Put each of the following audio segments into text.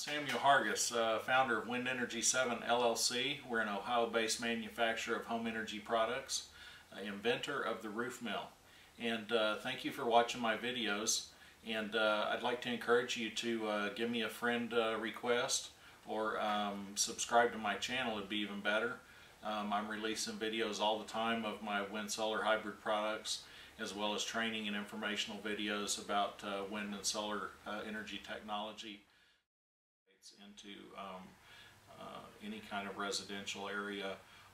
Samuel Hargis, founder of Wind Energy 7 LLC. We're an Ohio-based manufacturer of home energy products, inventor of the roof mill. And thank you for watching my videos. And I'd like to encourage you to give me a friend request or subscribe to my channel. It'd be even better. I'm releasing videos all the time of my wind solar hybrid products, as well as training and informational videos about wind and solar energy technology into any kind of residential area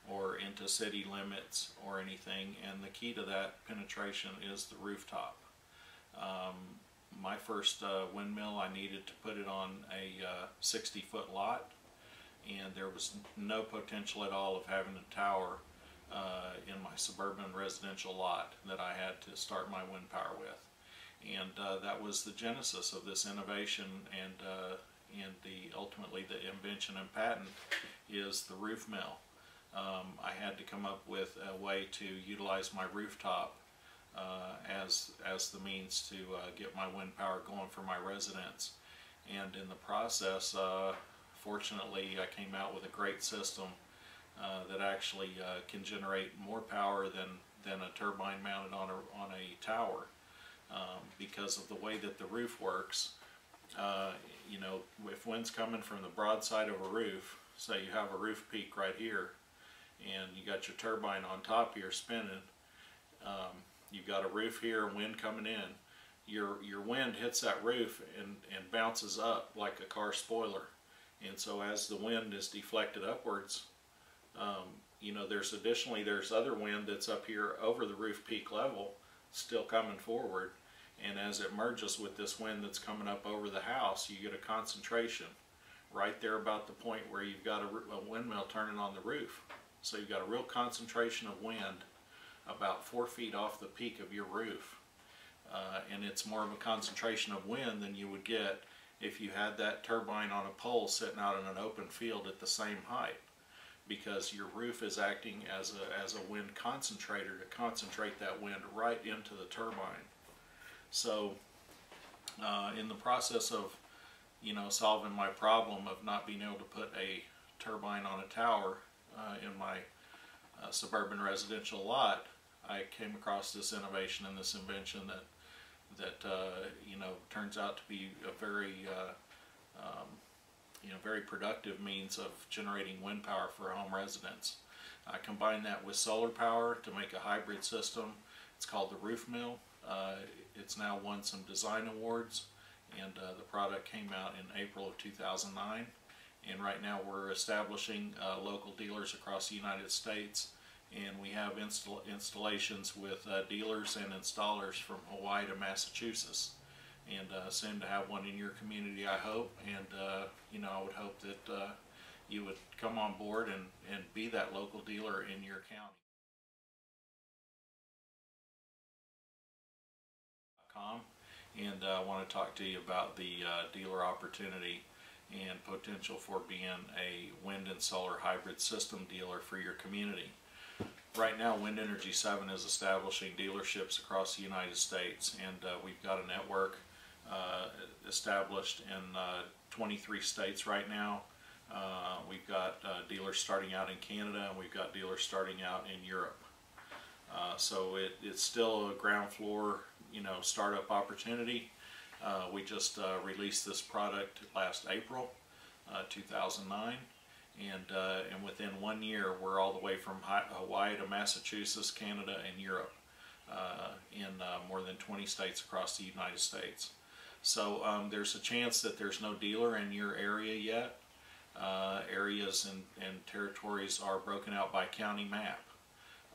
or into city limits or anything. And the key to that penetration is the rooftop. My first windmill, I needed to put it on a 60-foot lot, and there was no potential at all of having a tower in my suburban residential lot that I had to start my wind power with. And that was the genesis of this innovation, and ultimately the invention and patent is the roof mill. I had to come up with a way to utilize my rooftop as the means to get my wind power going for my residents. And in the process, fortunately, I came out with a great system that actually can generate more power than a turbine mounted on a tower, because of the way that the roof works. You know, if wind's coming from the broad side of a roof, say you have a roof peak right here, and you got your turbine on top here spinning, you've got a roof here and wind coming in. Your wind hits that roof and bounces up like a car spoiler. And so as the wind is deflected upwards, you know, there's other wind that's up here over the roof peak level still coming forward. And as it merges with this wind that's coming up over the house, you get a concentration right there about the point where you've got a windmill turning on the roof. So you've got a real concentration of wind about 4 feet off the peak of your roof. And it's more of a concentration of wind than you would get if you had that turbine on a pole sitting out in an open field at the same height, because your roof is acting as a wind concentrator to concentrate that wind right into the turbine. So in the process of, you know, solving my problem of not being able to put a turbine on a tower in my suburban residential lot, I came across this innovation and this invention that you know, turns out to be a very you know, very productive means of generating wind power for home residents. I combine that with solar power to make a hybrid system. It's called the roof mill. It's now won some design awards, and the product came out in April of 2009. And right now we're establishing local dealers across the United States, and we have installations with dealers and installers from Hawaii to Massachusetts, and soon to have one in your community, I hope. And you know, I would hope that you would come on board and be that local dealer in your county. And I want to talk to you about the dealer opportunity and potential for being a wind and solar hybrid system dealer for your community. Right now, Wind Energy 7 is establishing dealerships across the United States, and we've got a network established in 23 states right now. We've got dealers starting out in Canada, and we've got dealers starting out in Europe. So it's still a ground floor, you know, startup opportunity. We just released this product last April 2009, and within 1 year we're all the way from Hawaii to Massachusetts, Canada, and Europe, in more than 20 states across the United States. So there's a chance that there's no dealer in your area yet. Areas and territories are broken out by county map.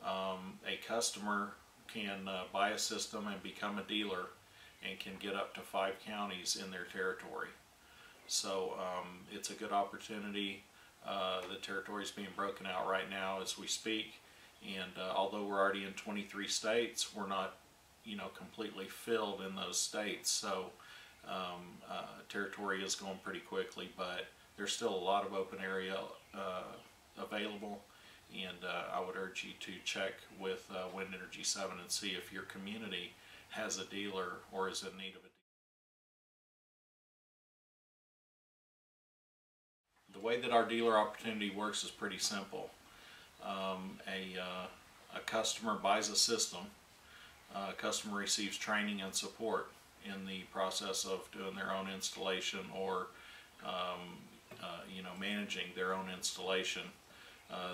A customer can buy a system and become a dealer and can get up to 5 counties in their territory. So it's a good opportunity. The territory is being broken out right now as we speak, and although we're already in 23 states, we're not, you know, completely filled in those states. So territory is going pretty quickly, but there's still a lot of open area available. And I would urge you to check with Wind Energy 7 and see if your community has a dealer or is in need of a dealer. way that our dealer opportunity works is pretty simple. A customer buys a system. A customer receives training and support in the process of doing their own installation or managing their own installation.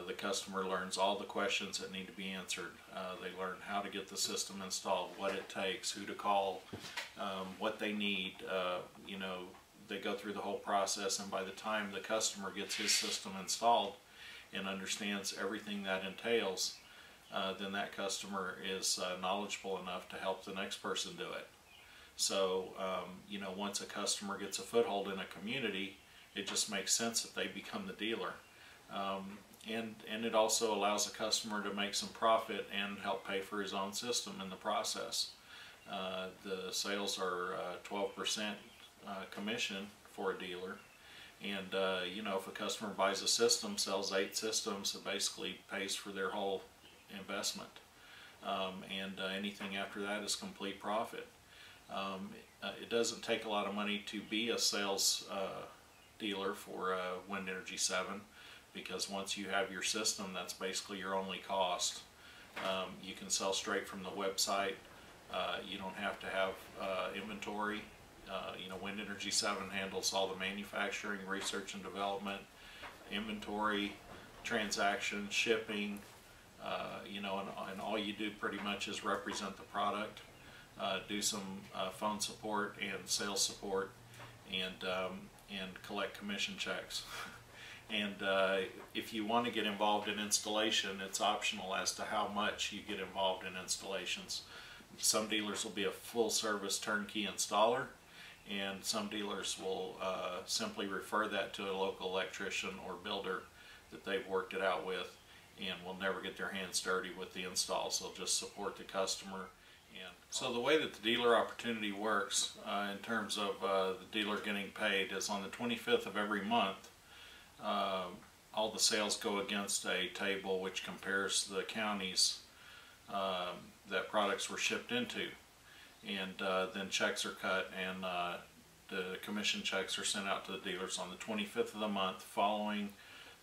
The customer learns all the questions that need to be answered. They learn how to get the system installed, what it takes, who to call, what they need. They go through the whole process, and by the time the customer gets his system installed and understands everything that entails, then that customer is knowledgeable enough to help the next person do it. So, once a customer gets a foothold in a community, it just makes sense that they become the dealer. And it also allows the customer to make some profit and help pay for his own system in the process. The sales are 12% commission for a dealer, and if a customer buys a system, sells 8 systems, it basically pays for their whole investment, and anything after that is complete profit. It doesn't take a lot of money to be a sales dealer for Wind Energy 7, because once you have your system, that's basically your only cost. You can sell straight from the website. You don't have to have inventory. Wind Energy 7 handles all the manufacturing, research and development, inventory, transaction, shipping, and all you do pretty much is represent the product, do some phone support and sales support, and collect commission checks. And if you want to get involved in installation, it's optional as to how much you get involved in installations. Some dealers will be a full service turnkey installer, and some dealers will simply refer that to a local electrician or builder that they've worked it out with, and will never get their hands dirty with the installs. They'll just support the customer. And so the way that the dealer opportunity works in terms of the dealer getting paid is on the 25th of every month. All the sales go against a table which compares the counties that products were shipped into, and then checks are cut, and the commission checks are sent out to the dealers on the 25th of the month following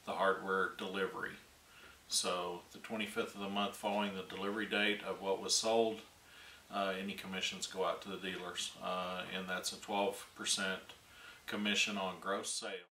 the hardware delivery. So the 25th of the month following the delivery date of what was sold, any commissions go out to the dealers, and that's a 12% commission on gross sales.